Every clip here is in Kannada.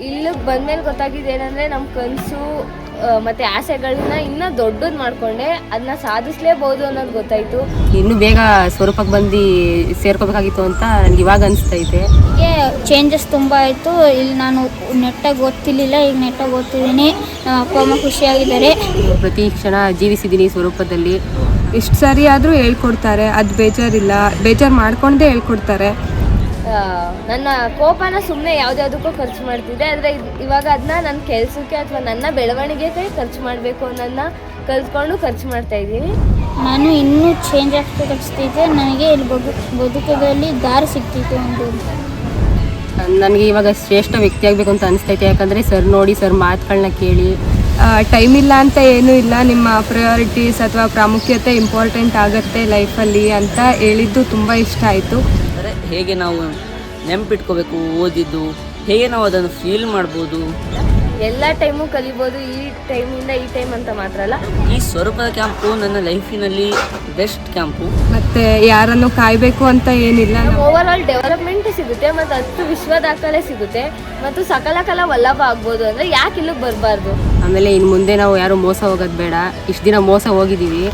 ಇಲ್ಲಿಗೆ ಬಂದ್ಮೇಲೆ ಗೊತ್ತಾಗಿದೆ ಏನಂದರೆ ನಮ್ಮ ಕನಸು ಮತ್ತು ಆಸೆಗಳನ್ನ ಇನ್ನೂ ದೊಡ್ಡದು ಮಾಡಿಕೊಂಡೆ ಅದನ್ನ ಸಾಧಿಸಲೇಬೋದು ಅನ್ನೋದು ಗೊತ್ತಾಯಿತು. ಇನ್ನೂ ಬೇಗ ಸ್ವರೂಪಕ್ಕೆ ಬಂದು ಸೇರ್ಕೋಬೇಕಾಗಿತ್ತು ಅಂತ ನನಗೆ ಇವಾಗ ಅನಿಸ್ತೈತೆ. ಚೇಂಜಸ್ ತುಂಬ ಆಯಿತು. ಇಲ್ಲಿ ನಾನು ನೆಟ್ಟಾಗಿ ಓದ್ತಿರ್ಲಿಲ್ಲ, ಈಗ ನೆಟ್ಟಾಗಿ ಓದ್ತಿದ್ದೀನಿ. ಅಪ್ಪ ಅಮ್ಮ ಖುಷಿಯಾಗಿದ್ದಾರೆ. ಪ್ರತಿ ಕ್ಷಣ ಜೀವಿಸಿದ್ದೀನಿ ಸ್ವರೂಪದಲ್ಲಿ. ಎಷ್ಟು ಸರಿ ಆದರೂ ಹೇಳ್ಕೊಡ್ತಾರೆ, ಅದು ಬೇಜಾರಿಲ್ಲ, ಬೇಜಾರು ಮಾಡ್ಕೊಂಡೇ ಹೇಳ್ಕೊಡ್ತಾರೆ. ನನ್ನ ಕೋಪನ ಸುಮ್ಮನೆ ಯಾವುದ್ಯಾವುದಕ್ಕೂ ಖರ್ಚು ಮಾಡ್ತಿದ್ದೆ, ಆದರೆ ಇವಾಗ ಅದನ್ನ ನನ್ನ ಕೆಲಸಕ್ಕೆ ಅಥವಾ ನನ್ನ ಬೆಳವಣಿಗೆಗೆ ಖರ್ಚು ಮಾಡಬೇಕು ಅನ್ನೋದನ್ನ ಕಲ್ತ್ಕೊಂಡು ಖರ್ಚು ಮಾಡ್ತಾ ಇದ್ದೀನಿ. ನಾನು ಇನ್ನೂ ಚೇಂಜ್ ಆಗ್ಬೇಕನ್ನಿಸ್ತೈತೆ. ನನಗೆ ಇಲ್ಲಿ ಬದುಕದಲ್ಲಿ ದಾರಿ ಸಿಗ್ತೈತೆ ಒಂದು. ನನಗೆ ಇವಾಗ ಶ್ರೇಷ್ಠ ವ್ಯಕ್ತಿ ಆಗಬೇಕು ಅಂತ ಅನಿಸ್ತೈತೆ. ಯಾಕಂದರೆ ಸರ್ ನೋಡಿ, ಸರ್ ಮಾತುಗಳನ್ನ ಕೇಳಿ. ಟೈಮ್ ಇಲ್ಲ ಅಂತ ಏನೂ ಇಲ್ಲ, ನಿಮ್ಮ ಪ್ರಯಾರಿಟೀಸ್ ಅಥವಾ ಪ್ರಾಮುಖ್ಯತೆ ಇಂಪಾರ್ಟೆಂಟ್ ಆಗುತ್ತೆ ಲೈಫಲ್ಲಿ ಅಂತ ಹೇಳಿದ್ದು ತುಂಬ ಇಷ್ಟ ಆಯಿತು. ಹೇಗೆ ನಾವು ನೆನಪಿಟ್ಕೋಬೇಕು ಓದಿದ್ದು, ಹೇಗೆ ನಾವು ಅದನ್ನು ಫೀಲ್ ಮಾಡ್ಬೋದು, ಎಲ್ಲ ಟೈಮು ಕಲಿಬೋದು. ಈ ಟೈಮಿಂದ ಈ ಟೈಮ್ ಅಂತ ಮಾತ್ರ ಅಲ್ಲ. ಈ ಸ್ವರೂಪದ ಕ್ಯಾಂಪು ನನ್ನ ಲೈಫಿನಲ್ಲಿ ಬೆಸ್ಟ್ ಕ್ಯಾಂಪು. ಮತ್ತು ಯಾರನ್ನು ಕಾಯಬೇಕು ಅಂತ ಏನಿಲ್ಲ, ಓವರ್ ಆಲ್ ಡೆವಲಪ್ಮೆಂಟ್ ಸಿಗುತ್ತೆ ಮತ್ತು ಅಷ್ಟು ವಿಶ್ವ ದಾಖಲೆ ಸಿಗುತ್ತೆ ಮತ್ತು ಸಕಲ ಕಲಾ ವಲ್ಲಭ ಆಗ್ಬೋದು. ಅಂದರೆ ಯಾಕೆ ಇಲ್ಲಿಗೆ ಬರಬಾರ್ದು? ಆಮೇಲೆ ಇನ್ನು ಮುಂದೆ ನಾವು ಯಾರು ಮೋಸ ಹೋಗೋದು ಬೇಡ. ಇಷ್ಟು ದಿನ ಮೋಸ ಹೋಗಿದ್ದೀವಿ,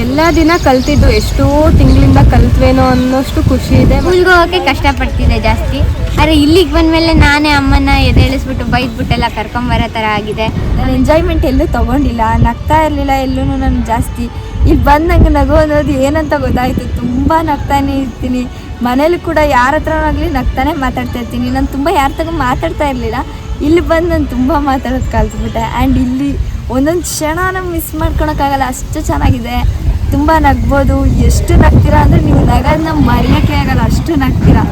ಎಲ್ಲ ದಿನ ಕಲ್ತಿದ್ದು ಎಷ್ಟೋ ತಿಂಗಳಿಂದ ಕಲ್ತ್ವೇನೋ ಅನ್ನೋಷ್ಟು ಖುಷಿ ಇದೆ. ಸ್ಕೂಲ್ಗೆ ಹೋಗೋಕ್ಕೆ ಕಷ್ಟಪಡ್ತಿದ್ದೆ ಜಾಸ್ತಿ, ಆದರೆ ಇಲ್ಲಿಗೆ ಬಂದಮೇಲೆ ನಾನೇ ಅಮ್ಮನ ಎದ್ದೇಳಿಸ್ಬಿಟ್ಟು ಬೈದ್ಬಿಟ್ಟೆಲ್ಲ ಕರ್ಕೊಂಬರೋ ಥರ ಆಗಿದೆ. ನಾನು ಎಂಜಾಯ್ಮೆಂಟ್ ಎಲ್ಲೂ ತೊಗೊಂಡಿಲ್ಲ, ನಗ್ತಾ ಇರಲಿಲ್ಲ ಎಲ್ಲೂ ನಾನು ಜಾಸ್ತಿ. ಇಲ್ಲಿ ಬಂದು ನಂಗೆ ನಗು ಅನ್ನೋದು ಏನಂತ ಗೊತ್ತಾಯಿತು. ತುಂಬ ನಗ್ತಾನೆ ಇರ್ತೀನಿ, ಮನೇಲಿ ಕೂಡ ಯಾರ ಹತ್ರನಾಗಲಿ ನಗ್ತಾನೆ ಮಾತಾಡ್ತಾ ಇರ್ತೀನಿ. ನಾನು ತುಂಬ ಯಾರ ತಗೊಂಡು ಮಾತಾಡ್ತಾ ಇರಲಿಲ್ಲ, ಇಲ್ಲಿ ಬಂದು ನಾನು ತುಂಬ ಮಾತಾಡೋದು ಕಲ್ತ್ಬಿಟ್ಟೆ. ಆ್ಯಂಡ್ ಇಲ್ಲಿ ಒಂದೊಂದು ಕ್ಷಣನ ಮಿಸ್ ಮಾಡ್ಕೊಳಕ್ಕಾಗಲ್ಲ, ಅಷ್ಟು ಚೆನ್ನಾಗಿದೆ. ತುಂಬ ನಗ್ಬೋದು, ಎಷ್ಟು ನಗ್ತೀರಾ ಅಂದರೆ ನೀವು ನಗೋದನ್ನ ಮರೆಯೋಕ್ಕೆ ಆಗಲ್ಲ, ಅಷ್ಟು ನಗ್ತೀರಾ,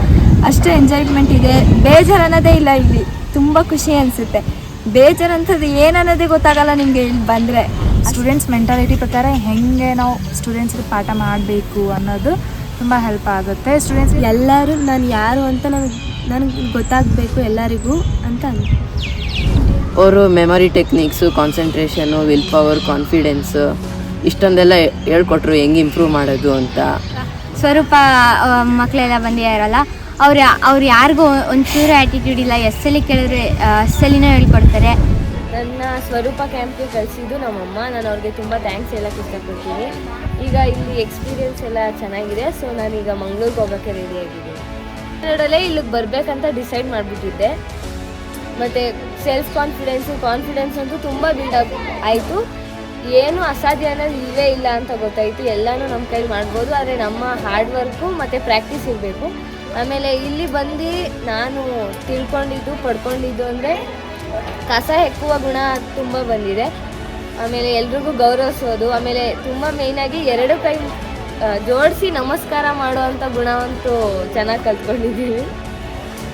ಅಷ್ಟು ಎಂಜಾಯ್ಮೆಂಟ್ ಇದೆ. ಬೇಜಾರು ಅನ್ನೋದೇ ಇಲ್ಲ ಇಲ್ಲಿ, ತುಂಬ ಖುಷಿ ಅನಿಸುತ್ತೆ. ಬೇಜಾರು ಅಂಥದ್ದು ಏನನ್ನೋದೇ ಗೊತ್ತಾಗಲ್ಲ ನಿಮಗೆ ಇಲ್ಲಿ ಬಂದರೆ. ಸ್ಟೂಡೆಂಟ್ಸ್ ಮೆಂಟಾಲಿಟಿ ಪ್ರಕಾರ ಹೆಂಗೆ ನಾವು ಸ್ಟೂಡೆಂಟ್ಸ್ಗೆ ಪಾಠ ಮಾಡಬೇಕು ಅನ್ನೋದು ತುಂಬ ಹೆಲ್ಪ್ ಆಗುತ್ತೆ. ಸ್ಟೂಡೆಂಟ್ಸ್ ಎಲ್ಲರೂ ನಾನು ಯಾರು ಅಂತ ನನಗೆ ಗೊತ್ತಾಗಬೇಕು ಎಲ್ಲರಿಗೂ ಅಂತ. ಅವರು memory techniques, concentration, will power, confidence ಇಷ್ಟೊಂದೆಲ್ಲ ಹೇಳ್ಕೊಟ್ರು ಹೆಂಗೆ ಇಂಪ್ರೂವ್ ಮಾಡೋದು ಅಂತ. ಸ್ವರೂಪ ಮಕ್ಕಳೆಲ್ಲ ಬಂದಿದ್ದಾರಲ್ಲ, ಅವ್ರು ಯಾರಿಗೂ ಒಂಚೂರು ಆ್ಯಟಿಟ್ಯೂಡ್ ಇಲ್ಲ. ಎಸ್ಸಲ್ಲಿ ಕೇಳಿದ್ರೆ ಎಸ್ಸಲ್ಲಿನೂ ಹೇಳ್ಕೊಡ್ತಾರೆ. ನನ್ನ ಸ್ವರೂಪ ಕ್ಯಾಂಪ್ಗೆ ಕಳಿಸಿದ್ದು ನಮ್ಮಮ್ಮ. ನಾನು ಅವ್ರಿಗೆ ತುಂಬ ಥ್ಯಾಂಕ್ಸ್ ಹೇಳೋಕ್ಕೆ ಇಷ್ಟಪಡ್ತೀನಿ. ಈಗ ಇಲ್ಲಿ ಎಕ್ಸ್ಪೀರಿಯೆನ್ಸ್ ಎಲ್ಲ ಚೆನ್ನಾಗಿದೆ. ಸೊ ನಾನೀಗ ಮಂಗ್ಳೂರಿಗೆ ಹೋಗೋಕ್ಕೆ ರೆಡಿಯಾಗಿದ್ದೀನಿ. ಎರಡಲ್ಲೇ ಇಲ್ಲಿಗೆ ಬರಬೇಕಂತ ಡಿಸೈಡ್ ಮಾಡಿಬಿಟ್ಟಿದ್ದೆ. ಮತ್ತು ಸೆಲ್ಫ್ ಕಾನ್ಫಿಡೆನ್ಸ್ ಅಂತೂ ತುಂಬ ಬಿಲ್ಡಪ್ ಆಯಿತು. ಏನು ಅಸಾಧ್ಯ ಅನ್ನೋದು ಇಲ್ಲವೇ ಇಲ್ಲ ಅಂತ ಗೊತ್ತಾಯಿತು. ಎಲ್ಲನೂ ನಮ್ಮ ಕೈಲಿ ಮಾಡ್ಬೋದು, ಆದರೆ ನಮ್ಮ ಹಾರ್ಡ್ ವರ್ಕು ಮತ್ತು ಪ್ರಾಕ್ಟೀಸ್ ಇರಬೇಕು. ಆಮೇಲೆ ಇಲ್ಲಿ ಬಂದು ನಾನು ಪಡ್ಕೊಂಡಿದ್ದು ಅಂದರೆ ಕಸ ಹೆಕ್ಕುವ ಗುಣ ತುಂಬ ಬಂದಿದೆ. ಆಮೇಲೆ ಎಲ್ರಿಗೂ ಗೌರವಿಸೋದು, ಆಮೇಲೆ ತುಂಬ ಮೇಯ್ನಾಗಿ ಎರಡು ಕೈ ಜೋಡಿಸಿ ನಮಸ್ಕಾರ ಮಾಡುವಂಥ ಗುಣವಂತೂ ಚೆನ್ನಾಗಿ ಕಲ್ತ್ಕೊಂಡಿದ್ದೀವಿ.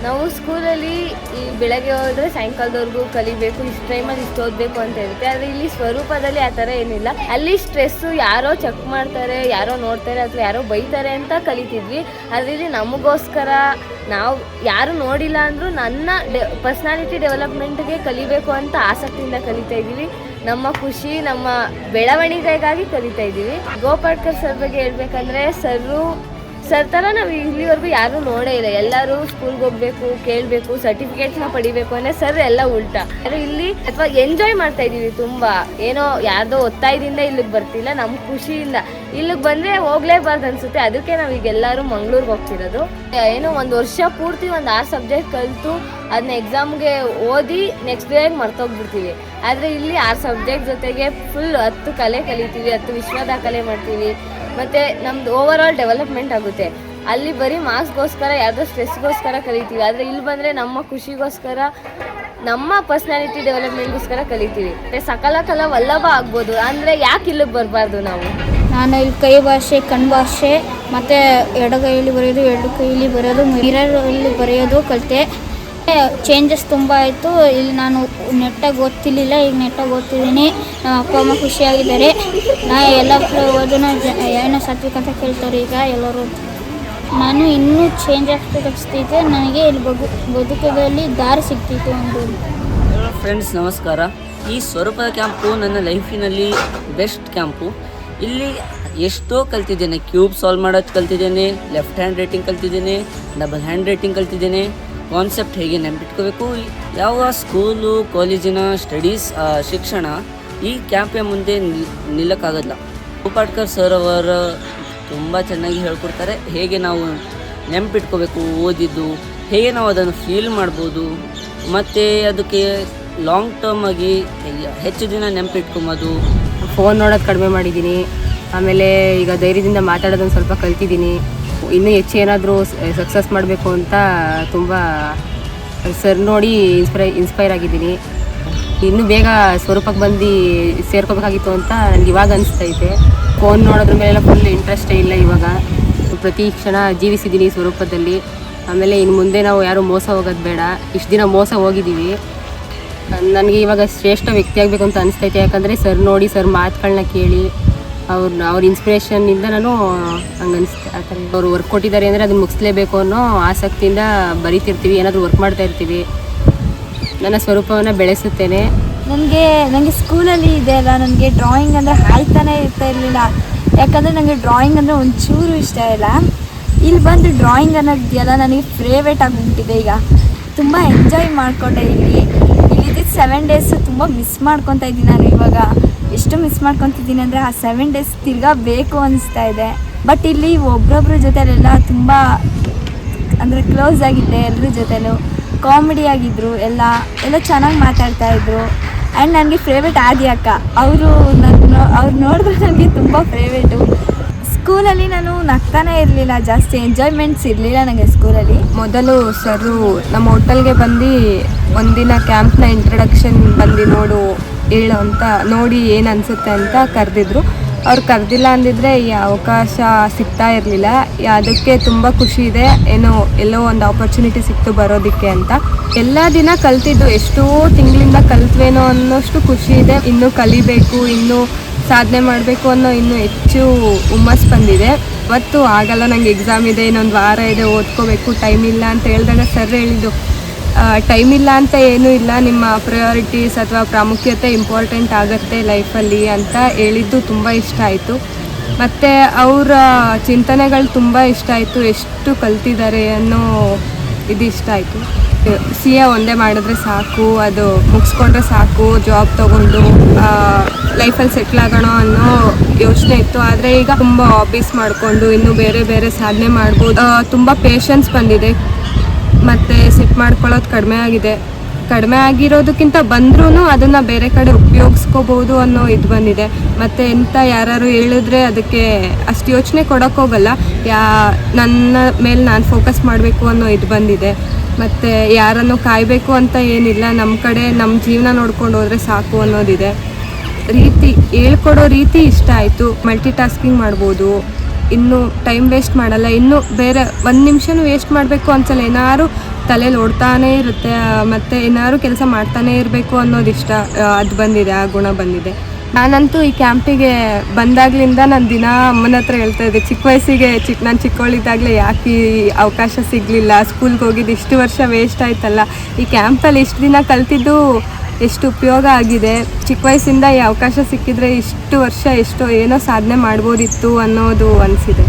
ನಾವು ಸ್ಕೂಲಲ್ಲಿ ಈ ಬೆಳಗ್ಗೆ ಹೋದರೆ ಸಾಯಂಕಾಲದವರೆಗೂ ಕಲಿಬೇಕು, ಇಷ್ಟು ಟೈಮಲ್ಲಿ ಇಷ್ಟು ಓದಬೇಕು ಅಂತ ಇರುತ್ತೆ. ಆದರೆ ಇಲ್ಲಿ ಸ್ವರೂಪದಲ್ಲಿ ಆ ಥರ ಏನಿಲ್ಲ. ಅಲ್ಲಿ ಸ್ಟ್ರೆಸ್ಸು, ಯಾರೋ ಚೆಕ್ ಮಾಡ್ತಾರೆ, ಯಾರೋ ನೋಡ್ತಾರೆ ಅಥವಾ ಯಾರೋ ಬೈತಾರೆ ಅಂತ ಕಲಿತಿದ್ವಿ. ಆದರೆ ಇಲ್ಲಿ ನಮಗೋಸ್ಕರ ನಾವು ಯಾರು ನೋಡಿಲ್ಲ ಅಂದರೂ ನನ್ನ ಪರ್ಸ್ನಾಲಿಟಿ ಡೆವಲಪ್ಮೆಂಟ್ಗೆ ಕಲಿಬೇಕು ಅಂತ ಆಸಕ್ತಿಯಿಂದ ಕಲಿತಾ ಇದ್ದೀವಿ. ನಮ್ಮ ಖುಷಿ, ನಮ್ಮ ಬೆಳವಣಿಗೆಗಾಗಿ ಕಲಿತಾ ಇದ್ದೀವಿ. ಗೋಪಾಡ್ಕರ್ ಸರ್ ಬಗ್ಗೆ ಹೇಳ್ಬೇಕಂದ್ರೆ ಸರ್ ಥರ ನಾವು ಇಲ್ಲಿವರೆಗೂ ಯಾರೂ ನೋಡೇ ಇಲ್ಲ. ಎಲ್ಲರೂ ಸ್ಕೂಲ್ಗೆ ಹೋಗಬೇಕು, ಕೇಳಬೇಕು, ಸರ್ಟಿಫಿಕೇಟ್ಸ್ನ ಪಡಿಬೇಕು ಅಂದರೆ ಸರ್ ಎಲ್ಲ ಉಲ್ಟಾ. ಆದರೆ ಇಲ್ಲಿ ಅಥವಾ ಎಂಜಾಯ್ ಮಾಡ್ತಾ ಇದ್ದೀವಿ ತುಂಬ. ಏನೋ ಯಾರ್ದೋ ಒತ್ತಾಯದಿಂದ ಇಲ್ಲಿಗೆ ಬರ್ತಿಲ್ಲ, ನಮ್ಮ ಖುಷಿಯಿಂದ ಇಲ್ಲಿಗೆ ಬಂದರೆ ಹೋಗಲೇಬಾರ್ದು ಅನಿಸುತ್ತೆ. ಅದಕ್ಕೆ ನಾವು ಈಗ ಎಲ್ಲರೂ ಮಂಗ್ಳೂರಿಗೆ ಹೋಗ್ತಿರೋದು. ಏನೋ ಒಂದು ವರ್ಷ ಪೂರ್ತಿ ಒಂದು 6 ಸಬ್ಜೆಕ್ಟ್ ಕಲಿತು ಅದನ್ನ ಎಕ್ಸಾಮ್ಗೆ ಓದಿ ನೆಕ್ಸ್ಟ್ ಡೇಗೆ ಮರ್ತೋಗ್ಬಿಡ್ತೀವಿ. ಆದರೆ ಇಲ್ಲಿ 6 ಸಬ್ಜೆಕ್ಟ್ ಜೊತೆಗೆ ಫುಲ್ 10 ಕಲೆ ಕಲಿತೀವಿ, 10 ವಿಶ್ವ ದಾಖಲೆ ಮಾಡ್ತೀವಿ. ಮತ್ತು ನಮ್ಮದು ಓವರ್ ಆಲ್ ಡೆವಲಪ್ಮೆಂಟ್ ಆಗುತ್ತೆ. ಅಲ್ಲಿ ಬರೀ ಮಾರ್ಕ್ಸ್ಗೋಸ್ಕರ, ಯಾವುದೋ ಸ್ಟ್ರೆಸ್ಗೋಸ್ಕರ ಕಲಿತೀವಿ. ಆದರೆ ಇಲ್ಲಿ ಬಂದರೆ ನಮ್ಮ ಖುಷಿಗೋಸ್ಕರ, ನಮ್ಮ ಪರ್ಸ್ನಾಲಿಟಿ ಡೆವಲಪ್ಮೆಂಟ್ಗೋಸ್ಕರ ಕಲಿತೀವಿ. ಮತ್ತು ಸಕಲ ಕಲಾ ವಲ್ಲಭ ಆಗ್ಬೋದು. ಅಂದರೆ ಯಾಕೆ ಇಲ್ಲಿಗೆ ಬರಬಾರ್ದು ನಾವು? ನಾನು ಇಲ್ಲಿ ಕೈ ಭಾಷೆ, ಕಣ್ಣು ಭಾಷೆ ಮತ್ತು ಎಡಗೈಯಲ್ಲಿ ಬರೆಯೋದು, ಎರಡು ಕೈಯಲ್ಲಿ ಬರೆಯೋದು, ಮಿರರಲ್ಲಿ ಬರೆಯೋದು ಕಲಿತೆ. ಚೇಂಜಸ್ ತುಂಬ ಆಯಿತು. ಇಲ್ಲಿ ನಾನು ನೆಟ್ಟಾಗಿ ಓದ್ತಿರ್ಲಿಲ್ಲ, ಈಗ ನೆಟ್ಟಾಗಿ ಓದ್ತಿದ್ದೀನಿ. ಅಪ್ಪ ಅಮ್ಮ ಖುಷಿಯಾಗಿದ್ದಾರೆ. ಎಲ್ಲ ಓದೋಣ ಏನೋ ಸಾತ್ವಿಕ ಅಂತ ಕೇಳ್ತಾರೆ ಈಗ ಎಲ್ಲರೂ. ನಾನು ಇನ್ನೂ ಚೇಂಜ್ ಆಗ್ಬೇಕನ್ನಿಸ್ತೈತೆ. ನನಗೆ ಇಲ್ಲಿ ಬದುಕದಲ್ಲಿ ದಾರಿ ಸಿಗ್ತೈತೆ ಒಂದು. ಫ್ರೆಂಡ್ಸ್ ನಮಸ್ಕಾರ. ಈ ಸ್ವರೂಪದ ಕ್ಯಾಂಪು ನನ್ನ ಲೈಫಿನಲ್ಲಿ ಬೆಸ್ಟ್ ಕ್ಯಾಂಪು. ಇಲ್ಲಿ ಎಷ್ಟೋ ಕಲ್ತಿದ್ದೇನೆ. ಕ್ಯೂಬ್ ಸಾಲ್ವ್ ಮಾಡೋದು ಕಲ್ತಿದ್ದೇನೆ, ಲೆಫ್ಟ್ ಹ್ಯಾಂಡ್ ರೈಟಿಂಗ್ ಕಲ್ತಿದ್ದೇನೆ, ಡಬಲ್ ಹ್ಯಾಂಡ್ ರೈಟಿಂಗ್ ಕಲ್ತಿದ್ದೇನೆ. ಕಾನ್ಸೆಪ್ಟ್ ಹೇಗೆ ನೆನಪಿಟ್ಕೋಬೇಕು, ಯಾವ ಸ್ಕೂಲು ಕಾಲೇಜಿನ ಸ್ಟಡೀಸ್ ಶಿಕ್ಷಣ ಈ ಕ್ಯಾಂಪಿನ ಮುಂದೆ ನಿಲ್ಲಕ್ಕಾಗಲ್ಲ. ಉಪಾಟ್ಕರ್ ಸರ್ ಅವರು ತುಂಬ ಚೆನ್ನಾಗಿ ಹೇಳ್ಕೊಡ್ತಾರೆ. ಹೇಗೆ ನಾವು ನೆನಪಿಟ್ಕೋಬೇಕು ಓದಿದ್ದು, ಹೇಗೆ ನಾವು ಅದನ್ನು ಫೀಲ್ ಮಾಡ್ಬೋದು, ಮತ್ತು ಅದಕ್ಕೆ ಲಾಂಗ್ ಟರ್ಮ್ ಆಗಿ ಹೆಚ್ಚು ದಿನ ನೆನಪಿಟ್ಕೊಂಬೋದು. ಫೋನ್ ನೋಡೋದು ಕಡಿಮೆ ಮಾಡಿದ್ದೀನಿ. ಆಮೇಲೆ ಈಗ ಧೈರ್ಯದಿಂದ ಮಾತಾಡೋದನ್ನು ಸ್ವಲ್ಪ ಕಲ್ತಿದ್ದೀನಿ. ಇನ್ನೂ ಹೆಚ್ಚು ಏನಾದರೂ ಸಕ್ಸಸ್ ಮಾಡಬೇಕು ಅಂತ ತುಂಬ ಸರ್ ನೋಡಿ ಇನ್ಸ್ಪೈರ್ ಆಗಿದ್ದೀನಿ. ಇನ್ನೂ ಬೇಗ ಸ್ವರೂಪಕ್ಕೆ ಬಂದು ಸೇರ್ಕೋಬೇಕಾಗಿತ್ತು ಅಂತ ನನಗೆ ಇವಾಗ ಅನಿಸ್ತೈತೆ. ಫೋನ್ ನೋಡೋದ್ರ ಮೇಲೆಲ್ಲ ಫುಲ್ ಇಂಟ್ರೆಸ್ಟೇ ಇಲ್ಲ ಇವಾಗ. ಪ್ರತಿ ಕ್ಷಣ ಜೀವಿಸಿದ್ದೀನಿ ಸ್ವರೂಪದಲ್ಲಿ. ಆಮೇಲೆ ಇನ್ನು ಮುಂದೆ ನಾವು ಯಾರೂ ಮೋಸ ಹೋಗೋದು ಬೇಡ. ಇಷ್ಟು ದಿನ ಮೋಸ ಹೋಗಿದ್ದೀವಿ. ನನಗೆ ಇವಾಗ ಶ್ರೇಷ್ಠ ವ್ಯಕ್ತಿ ಆಗಬೇಕು ಅಂತ ಅನಿಸ್ತೈತೆ. ಯಾಕಂದರೆ ಸರ್ ನೋಡಿ ಸರ್ ಮಾತುಗಳನ್ನ ಕೇಳಿ ಅವ್ರ ಇನ್ಸ್ಪಿರೇಷನ್ನಿಂದ ನಾನು ಹಂಗೆ ಅನಿಸ್ತೆ. ಆ ಥರ ಅವ್ರು ವರ್ಕ್ ಕೊಟ್ಟಿದ್ದಾರೆ ಅಂದರೆ ಅದನ್ನು ಮುಗಿಸ್ಲೇಬೇಕು ಅನ್ನೋ ಆಸಕ್ತಿಯಿಂದ ಬರೀತಿರ್ತೀವಿ, ಏನಾದರೂ ವರ್ಕ್ ಮಾಡ್ತಾ ಇರ್ತೀವಿ. ನನ್ನ ಸ್ವರೂಪವನ್ನು ಬೆಳೆಸುತ್ತೇನೆ. ನನಗೆ ಸ್ಕೂಲಲ್ಲಿ ಇದೆ ಅಲ್ಲ, ನನಗೆ ಡ್ರಾಯಿಂಗ್ ಅಂದರೆ ಆಯ್ತಾನೆ ಇರಲಿಲ್ಲ. ಯಾಕಂದರೆ ನನಗೆ ಡ್ರಾಯಿಂಗ್ ಅಂದರೆ ಒಂಚೂರು ಇಷ್ಟ ಇಲ್ಲ. ಇಲ್ಲಿ ಬಂದು ಡ್ರಾಯಿಂಗ್ ಅನ್ನೋದಿದೆಯಲ್ಲ ನನಗೆ ಫೇವ್ರೇಟ್ ಆಗಿಬಿಟ್ಟಿದೆ. ಈಗ ತುಂಬ ಎಂಜಾಯ್ ಮಾಡಿಕೊಂಡೆ. ಇಲ್ಲಿದ್ದು 7 days ತುಂಬ ಮಿಸ್ ಮಾಡ್ಕೊತಾ ಇದ್ದೀನಿ ನಾನು. ಇವಾಗ ಎಷ್ಟು ಮಿಸ್ ಮಾಡ್ಕೊತಿದ್ದೀನಿ ಅಂದರೆ ಆ 7 days ತಿರ್ಗಾ ಬೇಕು ಅನಿಸ್ತಾ ಇದೆ. ಬಟ್ ಇಲ್ಲಿ ಒಬ್ರೊಬ್ರ ಜೊತೆಲೆಲ್ಲ ತುಂಬ ಅಂದರೆ ಕ್ಲೋಸ್ ಆಗಿದ್ದೆ. ಎಲ್ಲರ ಜೊತೆಲೂ ಕಾಮಿಡಿ ಆಗಿದ್ದರು. ಎಲ್ಲ ಚೆನ್ನಾಗಿ ಮಾತಾಡ್ತಾಯಿದ್ರು. ಆ್ಯಂಡ್ ನನಗೆ ಫೇವ್ರೇಟ್ ಆದಿ ಅಕ್ಕ. ಅವ್ರು ನೋಡಿದ್ರೆ ನನಗೆ ತುಂಬ ಫೇವ್ರೇಟು. ಸ್ಕೂಲಲ್ಲಿ ನಾನು ನಗ್ತಾನೆ ಇರಲಿಲ್ಲ, ಜಾಸ್ತಿ ಎಂಜಾಯ್ಮೆಂಟ್ಸ್ ಇರಲಿಲ್ಲ ನನಗೆ ಸ್ಕೂಲಲ್ಲಿ. ಮೊದಲು ಸರು ನಮ್ಮ ಹೋಟೆಲ್ಗೆ ಬಂದು ಒಂದಿನ ಕ್ಯಾಂಪ್ನ ಇಂಟ್ರಡಕ್ಷನ್ ಬಂದು ಹೇಳು ಅಂತ ನೋಡಿ ಏನು ಅನಿಸುತ್ತೆ ಅಂತ ಕರೆದಿದ್ರು. ಅವ್ರು ಕರೆದಿಲ್ಲ ಅಂದಿದ್ರೆ ಈ ಅವಕಾಶ ಸಿಗ್ತಾ ಇರಲಿಲ್ಲ. ಅದಕ್ಕೆ ತುಂಬ ಖುಷಿ ಇದೆ. ಎಲ್ಲೋ ಒಂದು ಆಪರ್ಚುನಿಟಿ ಸಿಕ್ತು ಬರೋದಕ್ಕೆ ಅಂತ. ಎಲ್ಲ ದಿನ ಕಲ್ತಿದ್ದು ಎಷ್ಟೋ ತಿಂಗಳಿಂದ ಕಲ್ತ್ವೇನೋ ಅನ್ನೋಷ್ಟು ಖುಷಿ ಇದೆ. ಇನ್ನೂ ಕಲಿಬೇಕು, ಇನ್ನೂ ಸಾಧನೆ ಮಾಡಬೇಕು ಅನ್ನೋ ಇನ್ನೂ ಹೆಚ್ಚು ಹುಮ್ಮಸ್ಸು ಬಂದಿದೆ. ಇವತ್ತು ಆಗಲ್ಲ, ನನಗೆ ಎಕ್ಸಾಮ್ ಇದೆ, ಇನ್ನೊಂದು ವಾರ ಇದೆ, ಓದ್ಕೋಬೇಕು, ಟೈಮ್ ಇಲ್ಲ ಅಂತ ಹೇಳಿದಾಗ ಸರ್ ಹೇಳಿದ್ದು ಟೈಮ್ ಇಲ್ಲ ಅಂತ ಏನೂ ಇಲ್ಲ, ನಿಮ್ಮ ಪ್ರಯಾರಿಟೀಸ್ ಅಥವಾ ಪ್ರಾಮುಖ್ಯತೆ ಇಂಪಾರ್ಟೆಂಟ್ ಆಗುತ್ತೆ ಲೈಫಲ್ಲಿ ಅಂತ ಹೇಳಿದ್ದು ತುಂಬ ಇಷ್ಟ ಆಯಿತು. ಮತ್ತು ಅವರ ಚಿಂತನೆಗಳು ತುಂಬ ಇಷ್ಟ ಆಯಿತು. ಎಷ್ಟು ಕಲ್ತಿದ್ದಾರೆ ಅನ್ನೋ ಇದು ಇಷ್ಟ ಆಯಿತು. CA ಒಂದೇ ಮಾಡಿದ್ರೆ ಸಾಕು, ಅದು ಮುಗಿಸ್ಕೊಂಡ್ರೆ ಸಾಕು, ಜಾಬ್ ತೊಗೊಂಡು ಲೈಫಲ್ಲಿ ಸೆಟ್ಲ್ ಆಗೋಣ ಅನ್ನೋ ಯೋಚನೆ ಇತ್ತು. ಆದರೆ ಈಗ ತುಂಬ ಹಾಬೀಸ್ ಮಾಡಿಕೊಂಡು ಇನ್ನೂ ಬೇರೆ ಬೇರೆ ಸಾಧನೆ ಮಾಡ್ಬೋದು. ತುಂಬ ಪೇಷನ್ಸ್ ಬಂದಿದೆ. ಮತ್ತು ಸೆಟ್ ಮಾಡ್ಕೊಳ್ಳೋದು ಕಡಿಮೆ ಆಗಿರೋದಕ್ಕಿಂತ ಬಂದ್ರೂ ಅದನ್ನು ಬೇರೆ ಕಡೆ ಉಪಯೋಗಿಸ್ಕೋಬೋದು ಅನ್ನೋ ಇದು ಬಂದಿದೆ. ಮತ್ತು ಯಾರು ಹೇಳಿದ್ರೆ ಅದಕ್ಕೆ ಅಷ್ಟು ಯೋಚನೆ ಕೊಡೋಕ್ಕೋಗಲ್ಲ. ನನ್ನ ಮೇಲೆ ನಾನು ಫೋಕಸ್ ಮಾಡಬೇಕು ಅನ್ನೋ ಇದು ಬಂದಿದೆ. ಮತ್ತು ಯಾರನ್ನು ಕಾಯಬೇಕು ಅಂತ ಏನಿಲ್ಲ, ನಮ್ಮ ಕಡೆ ನಮ್ಮ ಜೀವನ ನೋಡ್ಕೊಂಡು ಹೋದರೆ ಸಾಕು ಅನ್ನೋದಿದೆ. ಹೇಳ್ಕೊಡೋ ರೀತಿ ಇಷ್ಟ ಆಯಿತು. ಮಲ್ಟಿ ಟಾಸ್ಕಿಂಗ್ ಮಾಡ್ಬೋದು, ಇನ್ನೂ ಟೈಮ್ ವೇಸ್ಟ್ ಮಾಡಲ್ಲ, ಇನ್ನೂ ಬೇರೆ 1 ನಿಮಿಷನೂ ವೇಸ್ಟ್ ಮಾಡಬೇಕು ಅನ್ಸಲ್ಲ. ಏನಾದ್ರು ತಲೆಯಲ್ಲಿ ಓಡ್ತಾನೇ ಇರುತ್ತೆ. ಮತ್ತು ಏನಾದ್ರು ಕೆಲಸ ಮಾಡ್ತಾನೇ ಇರಬೇಕು ಅನ್ನೋದಿಷ್ಟ ಅದು ಬಂದಿದೆ, ಆ ಗುಣ ಬಂದಿದೆ. ನಾನಂತೂ ಈ ಕ್ಯಾಂಪಿಗೆ ಬಂದಾಗಲಿಂದ ನಾನು ದಿನ ಅಮ್ಮನ ಹತ್ರ ಹೇಳ್ತಾ ಇದ್ದೆ, ಚಿಕ್ಕ ವಯಸ್ಸಿಗೆ ನಾನು ಚಿಕ್ಕವಳಿದ್ದಾಗಲೇ ಯಾಕೆ ಈ ಅವಕಾಶ ಸಿಗಲಿಲ್ಲ, ಸ್ಕೂಲ್ಗೆ ಹೋಗಿದ್ದು ಇಷ್ಟು ವರ್ಷ ವೇಸ್ಟ್ ಆಯ್ತಲ್ಲ, ಈ ಕ್ಯಾಂಪಲ್ಲಿ ಇಷ್ಟು ದಿನ ಕಲ್ತಿದ್ದು ಎಷ್ಟು ಉಪಯೋಗ ಆಗಿದೆ, ಚಿಕ್ಕ ವಯಸ್ಸಿಂದ ಈ ಅವಕಾಶ ಸಿಕ್ಕಿದ್ರೆ ಇಷ್ಟು ವರ್ಷ ಏನೋ ಸಾಧನೆ ಮಾಡ್ಬೋದಿತ್ತು ಅನ್ನೋದು ಅನಿಸಿದೆ.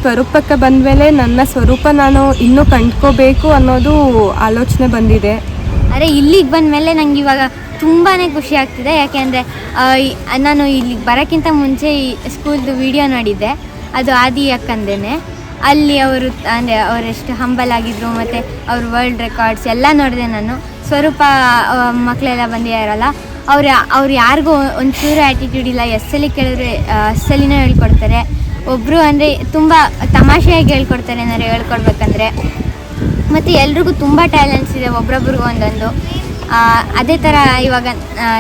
ಸ್ವರೂಪಕ್ಕೆ ಬಂದಮೇಲೆ ನನ್ನ ಸ್ವರೂಪ ನಾನು ಇನ್ನೂ ಕಂಡ್ಕೋಬೇಕು ಅನ್ನೋದು ಆಲೋಚನೆ ಬಂದಿದೆ. ಅರೆ ಇಲ್ಲಿಗೆ ಬಂದಮೇಲೆ ನಂಗೆ ಇವಾಗ ತುಂಬಾ ಖುಷಿ ಆಗ್ತಿದೆ. ಯಾಕೆಂದರೆ ನಾನು ಇಲ್ಲಿಗೆ ಬರೋಕ್ಕಿಂತ ಮುಂಚೆ ಈ ಸ್ಕೂಲ್ದು ವಿಡಿಯೋ ನೋಡಿದ್ದೆ, ಅದು ಆದಿ ಅಕ್ಕಂದೇನೆ. ಅಲ್ಲಿ ಅವರು ಅಂದರೆ ಅವರೆಷ್ಟು ಹಂಬಲ್ ಆಗಿದ್ರು, ಮತ್ತು ಅವ್ರ ವರ್ಲ್ಡ್ ರೆಕಾರ್ಡ್ಸ್ ಎಲ್ಲ ನೋಡಿದೆ ನಾನು. ಸ್ವರೂಪ ಮಕ್ಕಳೆಲ್ಲ ಬಂದಿದ್ದಾರಲ್ಲ, ಅವ್ರು ಯಾರಿಗೂ ಒಂಚೂರು ಆ್ಯಟಿಟ್ಯೂಡ್ ಇಲ್ಲ. ಎಸ್ಸಲ್ಲಿ ಕೇಳಿದ್ರೆ ಎಸ್ಸಲ್ಲಿನೂ ಹೇಳ್ಕೊಡ್ತಾರೆ. ಒಬ್ಬರು ಅಂದರೆ ತುಂಬ ತಮಾಷೆಯಾಗಿ ಹೇಳ್ಕೊಡ್ತಾರೆ ಏನಾದ್ರು ಹೇಳ್ಕೊಡ್ಬೇಕಂದ್ರೆ. ಮತ್ತು ಎಲ್ರಿಗೂ ತುಂಬ ಟ್ಯಾಲೆಂಟ್ಸ್ ಇದೆ, ಒಬ್ರೊಬ್ರಿಗೂ ಒಂದೊಂದು. ಅದೇ ಥರ ಇವಾಗ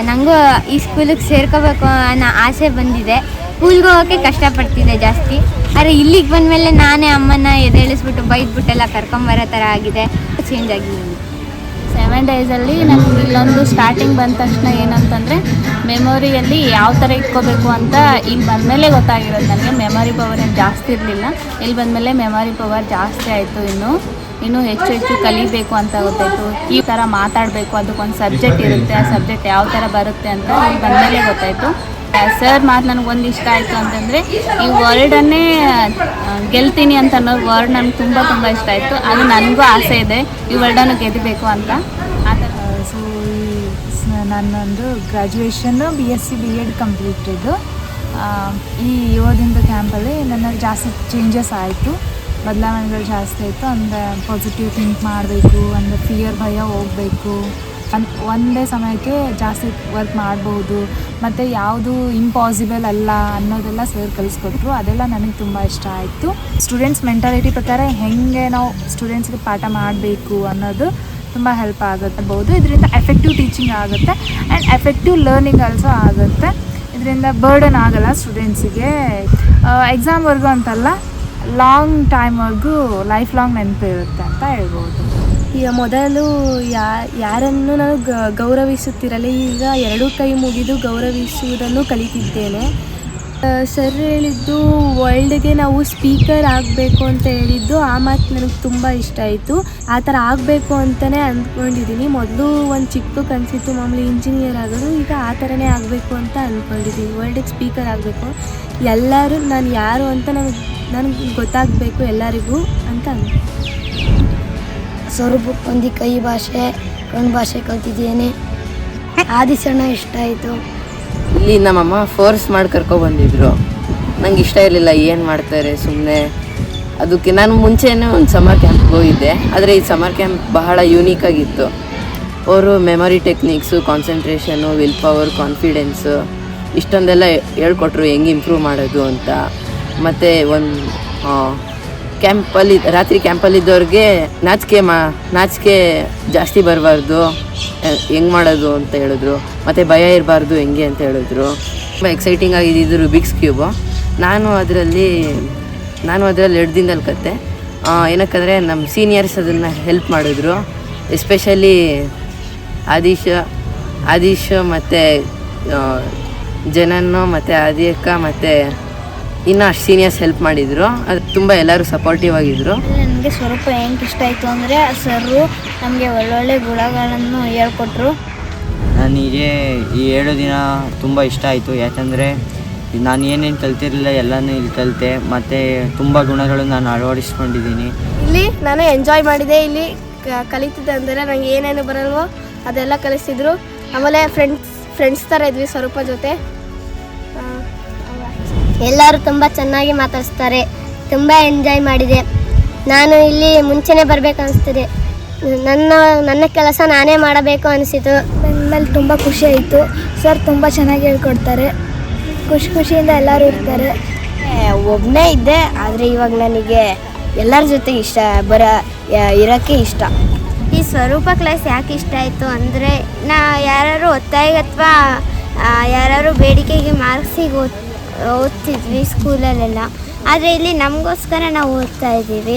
ನನಗೂ ಈ ಸ್ಕೂಲಿಗೆ ಸೇರ್ಕೋಬೇಕು ಅನ್ನೋ ಆಸೆ ಬಂದಿದೆ. ಸ್ಕೂಲ್ಗೆ ಹೋಗೋಕ್ಕೆ ಕಷ್ಟಪಡ್ತಿದ್ದೆ ಜಾಸ್ತಿ. ಆದರೆ ಇಲ್ಲಿಗೆ ಬಂದಮೇಲೆ ನಾನೇ ಅಮ್ಮನ ಎದ್ದೇಳಿಸ್ಬಿಟ್ಟು ಬೈದ್ಬಿಟ್ಟೆಲ್ಲ ಕರ್ಕೊಂಬರೋ ಥರ ಆಗಿದೆ, ಚೇಂಜ್ ಆಗಿದ್ದೀನಿ. 7 ಡೇಸಲ್ಲಿ ನನಗೆ ಇಲ್ಲೊಂದು ಸ್ಟಾರ್ಟಿಂಗ್ ಬಂದ ತಕ್ಷಣ ಏನಂತಂದರೆ ಮೆಮೊರಿಯಲ್ಲಿ ಯಾವ ಥರ ಇಟ್ಕೋಬೇಕು ಅಂತ ಇಲ್ಲಿ ಬಂದಮೇಲೆ ಗೊತ್ತಾಗಿರೋದು ನನಗೆ. ಮೆಮೊರಿ ಪವರ್ ಏನು ಜಾಸ್ತಿ ಇರಲಿಲ್ಲ, ಇಲ್ಲಿ ಬಂದಮೇಲೆ ಮೆಮೊರಿ ಪವರ್ ಜಾಸ್ತಿ ಆಯಿತು. ಇನ್ನೂ ಹೆಚ್ಚು ಕಲಿಬೇಕು ಅಂತ ಗೊತ್ತಾಯಿತು. ಈ ಥರ ಮಾತಾಡಬೇಕು, ಅದಕ್ಕೊಂದು ಸಬ್ಜೆಕ್ಟ್ ಇರುತ್ತೆ, ಆ ಸಬ್ಜೆಕ್ಟ್ ಯಾವ ಥರ ಬರುತ್ತೆ ಅಂತ ಇಲ್ಲಿ ಬಂದಮೇಲೆ ಗೊತ್ತಾಯಿತು. ಸರ್ ಮಾತು ನನಗೆ ಒಂದು ಇಷ್ಟ ಆಯಿತು ಅಂತಂದರೆ ಈ ವರ್ಡನ್ನೇ ಗೆಲ್ತೀನಿ ಅಂತ ಅನ್ನೋ ವರ್ಡ್ ನನಗೆ ತುಂಬ ತುಂಬ ಇಷ್ಟ ಆಯಿತು. ಅದು ನನಗೂ ಆಸೆ ಇದೆ ಈ ವರ್ಡನ್ನು ಗೆಲ್ಲಬೇಕು ಅಂತ. ಆ ಥರ ಸೊ ನನ್ನೊಂದು ಗ್ರ್ಯಾಜುಯೇಷನ್ನು BSc B.Ed ಕಂಪ್ಲೀಟೆಡು. ಈ 7 ದಿನದ ಕ್ಯಾಂಪಲ್ಲಿ ನನ್ನಲ್ಲಿ ಜಾಸ್ತಿ ಚೇಂಜಸ್ ಆಯಿತು, ಬದಲಾವಣೆಗಳು ಜಾಸ್ತಿ ಆಯಿತು. ಅಂದರೆ ಪಾಸಿಟಿವ್ ಥಿಂಕ್ ಮಾಡಬೇಕು, ಅಂದರೆ ಫಿಯರ್ ಭಯ ಹೋಗಬೇಕು, ಒಂದೇ ಸಮಯಕ್ಕೆ ಜಾಸ್ತಿ ವರ್ಕ್ ಮಾಡ್ಬೋದು, ಮತ್ತು ಯಾವುದು ಇಂಪಾಸಿಬಲ್ ಅಲ್ಲ ಅನ್ನೋದೆಲ್ಲ ಸರ್ ಕಲಿಸ್ಕೊಟ್ರು. ಅದೆಲ್ಲ ನನಗೆ ತುಂಬ ಇಷ್ಟ ಆಯಿತು. ಸ್ಟೂಡೆಂಟ್ಸ್ ಮೆಂಟಾಲಿಟಿ ಪ್ರಕಾರ ಹೇಗೆ ನಾವು ಸ್ಟೂಡೆಂಟ್ಸ್ಗೆ ಪಾಠ ಮಾಡಬೇಕು ಅನ್ನೋದು ತುಂಬ ಹೆಲ್ಪ್ ಆಗುತ್ತೆ. ಇದರಿಂದ ಎಫೆಕ್ಟಿವ್ ಟೀಚಿಂಗ್ ಆಗುತ್ತೆ ಆ್ಯಂಡ್ ಎಫೆಕ್ಟಿವ್ ಲರ್ನಿಂಗ್ ಆಲ್ಸೋ ಆಗುತ್ತೆ. ಇದರಿಂದ ಬರ್ಡನ್ ಆಗಲ್ಲ ಸ್ಟೂಡೆಂಟ್ಸಿಗೆ. ಎಕ್ಸಾಮ್ವರೆಗೂ ಅಂತಲ್ಲ, ಲಾಂಗ್ ಟೈಮ್ವರೆಗೂ ಲೈಫ್ ಲಾಂಗ್ ನೆನಪಿರುತ್ತೆ ಅಂತ ಹೇಳ್ಬೋದು. ಈಗ ಮೊದಲು ಯಾರನ್ನು ನಾನು ಗೌರವಿಸುತ್ತಿರಲಿ, ಈಗ 2 ಕೈ ಮುಗಿದು ಗೌರವಿಸುವುದನ್ನು ಕಲಿತಿದ್ದೇನೆ. ಸರ್ ಹೇಳಿದ್ದು ವರ್ಲ್ಡ್ಗೆ ನಾವು ಸ್ಪೀಕರ್ ಆಗಬೇಕು ಅಂತ ಹೇಳಿದ್ದು, ಆ ಮಾತು ನನಗೆ ತುಂಬ ಇಷ್ಟ ಆಯಿತು. ಆ ಥರ ಆಗಬೇಕು ಅಂತಲೇ ಅಂದ್ಕೊಂಡಿದ್ದೀನಿ. ಮೊದಲು ಒಂದು ಚಿಕ್ಕ ಕನಸಿತ್ತು, ಮಾಮೂಲಿ ಇಂಜಿನಿಯರ್ ಆಗೋದು. ಈಗ ಆ ಥರನೇ ಆಗಬೇಕು ಅಂತ ಅಂದ್ಕೊಂಡಿದ್ದೀನಿ. ವರ್ಲ್ಡಿಗೆ ಸ್ಪೀಕರ್ ಆಗಬೇಕು, ಎಲ್ಲರೂ ನಾನು ಯಾರು ಅಂತ ನನಗೆ ಗೊತ್ತಾಗಬೇಕು ಎಲ್ಲರಿಗೂ ಅಂತ ಸ್ವರೂಪಕ್ಕೆ ಬಂದು ಕೈ ಭಾಷೆ ಕಣ್ಣು ಭಾಷೆ ಕಲ್ತಿದ್ದೇನೆ. ಆದಿಶಣ್ಣ ಇಷ್ಟ ಆಯಿತು. ಇಲ್ಲಿ ನಮ್ಮಮ್ಮ ಫೋರ್ಸ್ ಮಾಡಿ ಕರ್ಕೊಬಂದಿದ್ರು. ನಂಗೆ ಇಷ್ಟ ಇರಲಿಲ್ಲ, ಏನು ಮಾಡ್ತಾರೆ ಸುಮ್ಮನೆ. ಅದಕ್ಕೆ ನಾನು ಮುಂಚೆನೇ ಒಂದು ಸಮ್ಮರ್ ಕ್ಯಾಂಪ್ಗೆ ಹೋಗಿದ್ದೆ, ಆದರೆ ಈ ಸಮ್ಮರ್ ಕ್ಯಾಂಪ್ ಬಹಳ ಯೂನಿಕ್ ಆಗಿತ್ತು. ಅವರು memory techniques, concentration, will power, confidence ಇಷ್ಟೊಂದೆಲ್ಲ ಹೇಳ್ಕೊಟ್ರು ಹೆಂಗೆ ಇಂಪ್ರೂವ್ ಮಾಡೋದು ಅಂತ. ಮತ್ತು ಒಂದು ರಾತ್ರಿ ಕ್ಯಾಂಪಲ್ಲಿದ್ದವ್ರಿಗೆ ನಾಚಿಕೆ ಜಾಸ್ತಿ ಬರಬಾರ್ದು, ಹೆಂಗೆ ಮಾಡೋದು ಅಂತ ಹೇಳಿದ್ರು. ಮತ್ತು ಭಯ ಇರಬಾರ್ದು ಹೆಂಗೆ ಅಂತ ಹೇಳಿದ್ರು. ತುಂಬ ಎಕ್ಸೈಟಿಂಗ್ ಆಗಿದ್ದು ರುಬಿಕ್ಸ್ ಕ್ಯೂಬು. ನಾನು ಅದರಲ್ಲಿ 2 ದಿನದಲ್ಲಿ ಕಲಿತೆ. ಏನಕ್ಕಂದರೆ ನಮ್ಮ ಸೀನಿಯರ್ಸ್ ಅದನ್ನು ಹೆಲ್ಪ್ ಮಾಡಿದ್ರು. ಎಸ್ಪೆಷಲಿ ಆದೀಶ್ ಮತ್ತು ಜನನ್ನು ಮತ್ತು ಆದಿಯಕ್ಕ ಮತ್ತು ಇನ್ನೂ ಅಷ್ಟು ಸೀನಿಯರ್ಸ್ ಹೆಲ್ಪ್ ಮಾಡಿದರು. ಅದು ತುಂಬ ಎಲ್ಲರೂ ಸಪೋರ್ಟಿವ್ ಆಗಿದ್ದರು. ನನಗೆ ಸ್ವರೂಪ ಹೆಂಗೆ ಇಷ್ಟ ಆಯಿತು ಅಂದರೆ ಸರ್ರು ನಮಗೆ ಒಳ್ಳೊಳ್ಳೆ ಗುಣಗಳನ್ನು ಹೇಳ್ಕೊಟ್ರು. ನನಗೆ ಈ 7 ದಿನ ತುಂಬ ಇಷ್ಟ ಆಯಿತು. ಯಾಕಂದರೆ ನಾನು ಏನೇನು ಕಲ್ತಿರಲಿಲ್ಲ ಎಲ್ಲನೂ ಇಲ್ಲಿ ಕಲಿತೆ, ಮತ್ತು ತುಂಬ ಗುಣಗಳು ನಾನು ಅಳವಡಿಸ್ಕೊಂಡಿದ್ದೀನಿ. ಇಲ್ಲಿ ನಾನು ಎಂಜಾಯ್ ಮಾಡಿದೆ. ಇಲ್ಲಿ ಕಲಿತಿದ್ದೆ ಅಂದರೆ ನನಗೆ ಏನೇನು ಬರಲ್ವೋ ಅದೆಲ್ಲ ಕಲಿಸ್ತಿದ್ರು. ಆಮೇಲೆ ಫ್ರೆಂಡ್ಸ್ ಥರ ಇದ್ವಿ ಸ್ವರೂಪ ಜೊತೆ. ಎಲ್ಲರೂ ತುಂಬ ಚೆನ್ನಾಗಿ ಮಾತಾಡಿಸ್ತಾರೆ. ತುಂಬ ಎಂಜಾಯ್ ಮಾಡಿದೆ. ನಾನು ಇಲ್ಲಿ ಮುಂಚೆನೇ ಬರಬೇಕು ಅನಿಸ್ತಿದೆ. ನನ್ನ ಕೆಲಸ ನಾನೇ ಮಾಡಬೇಕು ಅನಿಸಿತು. ನನ್ನ ಮೇಲೆ ತುಂಬ ಖುಷಿ ಆಯಿತು. ಸರ್ ತುಂಬ ಚೆನ್ನಾಗಿ ಹೇಳ್ಕೊಡ್ತಾರೆ. ಖುಷಿಯಿಂದ ಎಲ್ಲರೂ ಇರ್ತಾರೆ. ಒಬ್ಬನೇ ಇದ್ದೆ, ಆದರೆ ಇವಾಗ ನನಗೆ ಎಲ್ಲರ ಜೊತೆ ಇರೋಕ್ಕೆ ಇಷ್ಟ. ಈ ಸ್ವರೂಪ ಕ್ಲಾಸ್ ಯಾಕೆ ಇಷ್ಟ ಆಯಿತು ಅಂದರೆ, ಯಾರು ಒತ್ತಾಯ ಅಥವಾ ಯಾರು ಬೇಡಿಕೆಗೆ ಮಾರ್ಕ್ಸಿಗೆ ಓದ್ತಿದ್ವಿ ಸ್ಕೂಲಲ್ಲೆಲ್ಲ. ಆದರೆ ಇಲ್ಲಿ ನಮಗೋಸ್ಕರ ನಾವು ಓದ್ತಾ ಇದ್ದೀವಿ.